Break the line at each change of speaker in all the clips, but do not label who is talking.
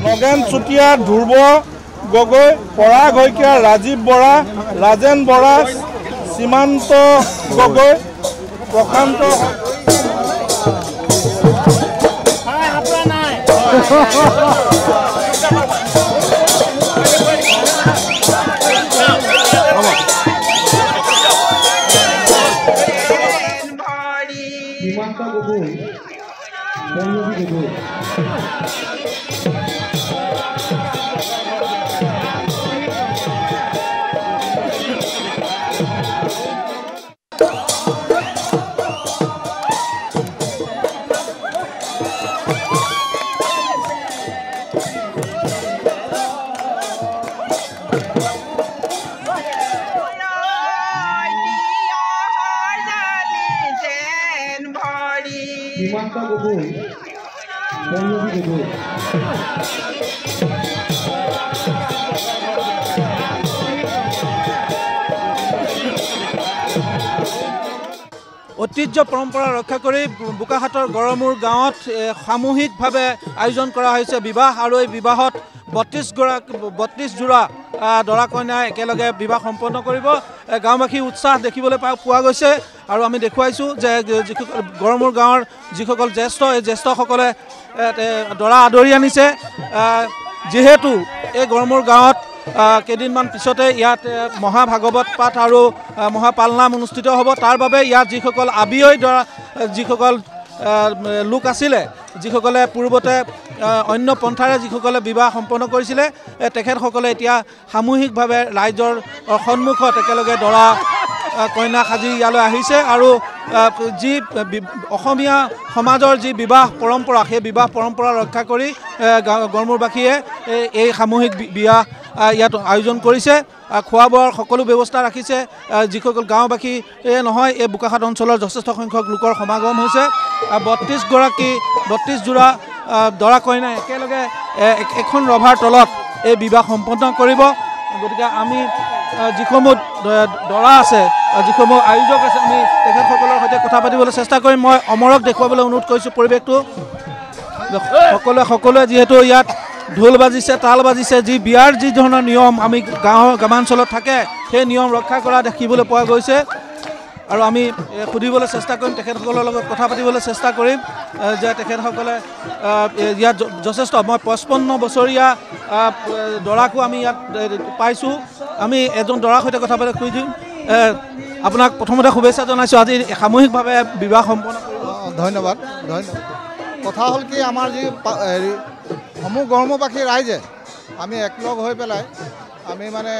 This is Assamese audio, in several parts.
নগেন চুতীয়া, ধ্ৰুৱ গগৈ, পৰাগ শইকীয়া, ৰাজীৱ বৰা, ৰাজেন বৰা, সীমান্ত গগৈ, প্ৰশান্ত ঐতিহ্য পৰম্পৰা ৰক্ষা কৰি বোকাখাটৰ গড়মূৰ গাঁৱত সামূহিকভাৱে আয়োজন কৰা হৈছে বিবাহ আৰু এই বিবাহত 32 জোৰা দৰা কইনাই একেলগে বিবাহ সম্পন্ন কৰিব। গাঁওবাসী উৎসাহ দেখিবলৈ পোৱা গৈছে আৰু আমি দেখুৱাইছোঁ যে গড়মূৰ গাঁৱৰ যিসকল জ্যেষ্ঠ এই জ্যেষ্ঠসকলে দৰা আদৰি আনিছে। যিহেতু এই গড়মূৰ গাঁৱত কেইদিনমান পিছতে ইয়াত মহাভাগৱত পাঠ আৰু মহাপালনাম অনুষ্ঠিত হ'ব। তাৰ বাবে ইয়াত যিসকল আবিয়ৈ দৰা যিসকল লোক আছিলে, যিসকলে পূৰ্বতে অন্য পন্থাৰে যিসকলে বিবাহ সম্পন্ন কৰিছিলে, তেখেতসকলে এতিয়া সামূহিকভাৱে ৰাইজৰ সন্মুখত একেলগে দৰা কইনা সাজি ইয়ালৈ আহিছে আৰু যি অসমীয়া সমাজৰ যি বিবাহ পৰম্পৰা, সেই বিবাহ পৰম্পৰা ৰক্ষা কৰি গড়মূৰবাসীয়ে এই সামূহিক বিয়া ইয়াত আয়োজন কৰিছে। খোৱা বোৱাৰ সকলো ব্যৱস্থা ৰাখিছে। যিসকল গাঁওবাসীয়ে নহয়, এই বোকাখাট অঞ্চলৰ যথেষ্ট সংখ্যক লোকৰ সমাগম হৈছে। 32 জোৰা দৰা কইনাই একেলগে এখন ৰভাৰ তলত এই বিবাহ সম্পন্ন কৰিব। গতিকে আমি যিসমূহ দৰা আছে, যিসমূহ আয়োজক আছে, আমি তেখেতসকলৰ সৈতে কথা পাতিবলৈ চেষ্টা কৰিম। মই অমৰক দেখুৱাবলৈ অনুৰোধ কৰিছোঁ পৰিৱেশটো। সকলোৱে যিহেতু ইয়াত ঢোল বাজিছে, তাল বাজিছে, যি বিয়াৰ যি ধৰণৰ নিয়ম আমি গ্ৰামাঞ্চলত থাকে, সেই নিয়ম ৰক্ষা কৰা দেখিবলৈ পোৱা গৈছে। আৰু আমি সুধিবলৈ চেষ্টা কৰিম, তেখেতসকলৰ লগত কথা পাতিবলৈ চেষ্টা কৰিম যে তেখেতসকলে ইয়াত যথেষ্ট, মই 55 বছৰীয়া দৰাকো আমি ইয়াত পাইছোঁ। আমি এজন দৰাৰ সৈতে কথা পাতি কৈ দিম। আপোনাক প্ৰথমতে শুভেচ্ছা জনাইছোঁ, আজি সামূহিকভাৱে বিবাহ সম্পন্ন কৰিব।
ধন্যবাদ। কথা হ'ল কি, আমাৰ যি সমূহ গড়মূৰবাসী ৰাইজে আমি একলগ হৈ পেলাই আমি মানে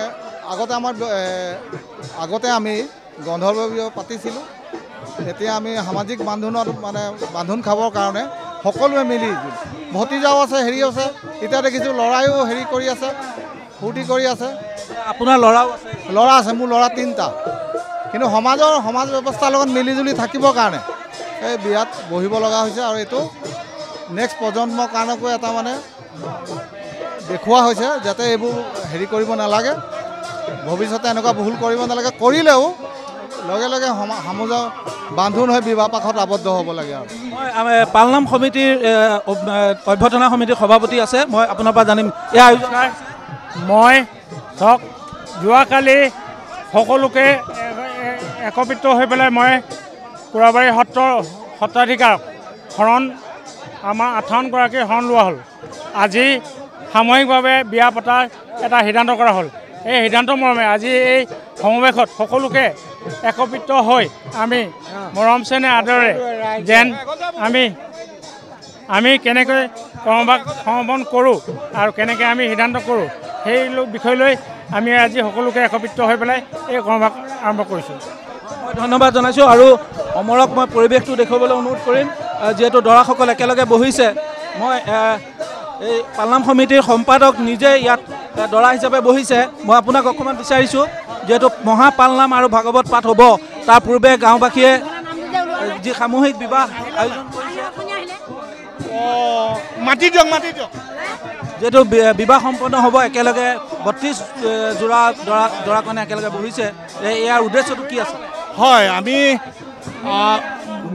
আগতে আমি গন্ধৰ্ব বিবাহ পাতিছিলোঁ। এতিয়া আমি সামাজিক বান্ধোন খাবৰ কাৰণে সকলোৱে মিলি, ভতিজাও আছে, হেৰি আছে, এতিয়া দেখিছোঁ ল'ৰায়ো হেৰি কৰি আছে, ফূৰ্তি কৰি আছে।
আপোনাৰ ল'ৰাও আছে?
ল'ৰা আছে, মোৰ ল'ৰা 3টা। কিন্তু সমাজ ব্যৱস্থাৰ লগত মিলিজুলি থাকিবৰ কাৰণে এই বিয়াত বহিব লগা হৈছে। আৰু এইটো নেক্সট প্ৰজন্মৰ কাৰণেও এটা দেখুওৱা হৈছে, যাতে এইবোৰ হেৰি কৰিব নালাগে, ভৱিষ্যতে এনেকুৱা ভুল কৰিব নালাগে, কৰিলেও লগে লগে সমাজৰ বান্ধোন হৈ বিবাহ পাশত আবদ্ধ হ'ব লাগে। আৰু
মই পালনাম সমিতিৰ অভ্যৰ্থনা সমিতিৰ সভাপতি আছে, মই আপোনাৰ পৰা জানিম এই আয়োজন।
মই ধৰক যোৱাকালি সকলোকে একত্ৰিত হৈ পেলাই মই কুৰাবাৰী সত্ৰৰ সত্ৰাধিকাৰ শৰণ, আমাৰ 58গৰাকী শৰণ লোৱা হ'ল। আজি সামূহিকভাৱে বিয়া পতাৰ এটা সিদ্ধান্ত কৰা হ'ল। এই সিদ্ধান্ত মৰ্মে আজি এই সমাৱেশত সকলোকে একত্ৰিত হৈ আমি মৰম চেনেহ আদৰে যেন আমি কেনেকৈ কৰ্মভাগ সমাপন কৰোঁ আৰু কেনেকৈ আমি সিদ্ধান্ত কৰোঁ, সেই বিষয় লৈ আমি আজি সকলোকে একত্ৰিত হৈ পেলাই এই কৰ্মভাগ আৰম্ভ কৰিছোঁ।
মই ধন্যবাদ জনাইছোঁ আৰু অমৰক মই পৰিৱেশটো দেখুৱাবলৈ অনুৰোধ কৰিম। যিহেতু দৰাসকল একেলগে বহিছে, মই এই পালনাম সমিতিৰ সম্পাদক নিজে ইয়াত দৰা হিচাপে বহিছে। মই আপোনাক অকণমান বিচাৰিছোঁ, যিহেতু মহাপালনাম আৰু ভাগৱত পাঠ হ'ব, তাৰ পূৰ্বে গাঁওবাসীয়ে যি সামূহিক বিবাহ আয়োজন কৰিছে, যিহেতু বিবাহ সম্পন্ন হ'ব একেলগে 32 জোৰা দৰা কইনা একেলগে বহিছে ইয়াৰ উদ্দেশ্যটো কি আছে
হয় আমি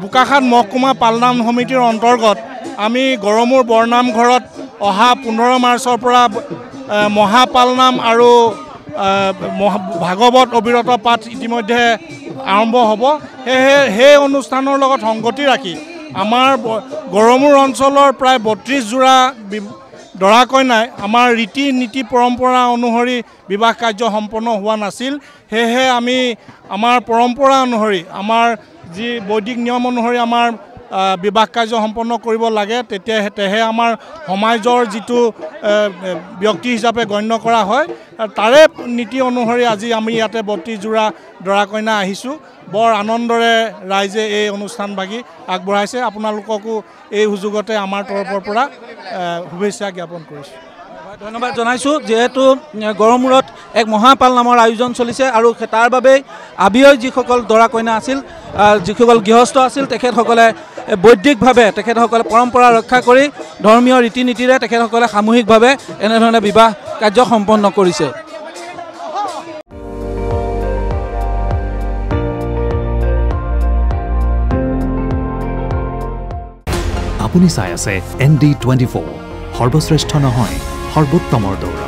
বোকাখাট মহকুমা পালনাম সমিতিৰ অন্তৰ্গত আমি গড়মূৰ বৰনামঘৰত অহা 15 মাৰ্চৰ পৰা মহাপালনাম আৰু ভাগৱত অবিৰত পাঠ ইতিমধ্যে আৰম্ভ হ'ব সেই অনুষ্ঠানৰ লগত সংগতি ৰাখি আমাৰ গড়মূৰ অঞ্চলৰ প্ৰায় 32 জোৰা দৰা কইনাই আমাৰ ৰীতি নীতি পৰম্পৰা অনুসৰি বিবাহ কাৰ্য সম্পন্ন হোৱা নাছিল সেয়েহে আমি আমাৰ পৰম্পৰা অনুসৰি আমাৰ যি বৈদিক নিয়ম অনুসৰি আমাৰ বিবাহ কাৰ্য সম্পন্ন কৰিব লাগে তেতিয়াহে আমাৰ সমাজৰ যিটো ব্যক্তি হিচাপে গণ্য কৰা হয় তাৰে নীতি অনুসৰি আজি আমি ইয়াতে 32 জোৰা দৰা কইনা আহিছোঁ বৰ আনন্দৰে ৰাইজে এই অনুষ্ঠানভাগি আগবঢ়াইছে আপোনালোককো এই সুযোগতে আমাৰ তৰফৰ পৰা শুভেচ্ছা জ্ঞাপন কৰিছোঁ
ধন্যবাদ জনাইছোঁ যেহেতু গড়মূৰত এক মহাপাল নামৰ আয়োজন চলিছে আৰু তাৰ বাবেই আবিয়ই যিসকল দৰা কইনা আছিল যিসকল গৃহস্থ আছিল তেখেতসকলে বৈদিকভাৱে তেখেতসকলে পৰম্পৰা ৰক্ষা কৰি ধৰ্মীয় ৰীতি নীতিৰে তেখেতসকলে সামূহিকভাৱে এনেধৰণে বিবাহ কাৰ্য সম্পন্ন কৰিছে
আপুনি চাই আছে ND24 সৰ্বশ্ৰেষ্ঠ নহয় সৰ্বোত্তমৰ দৌৰ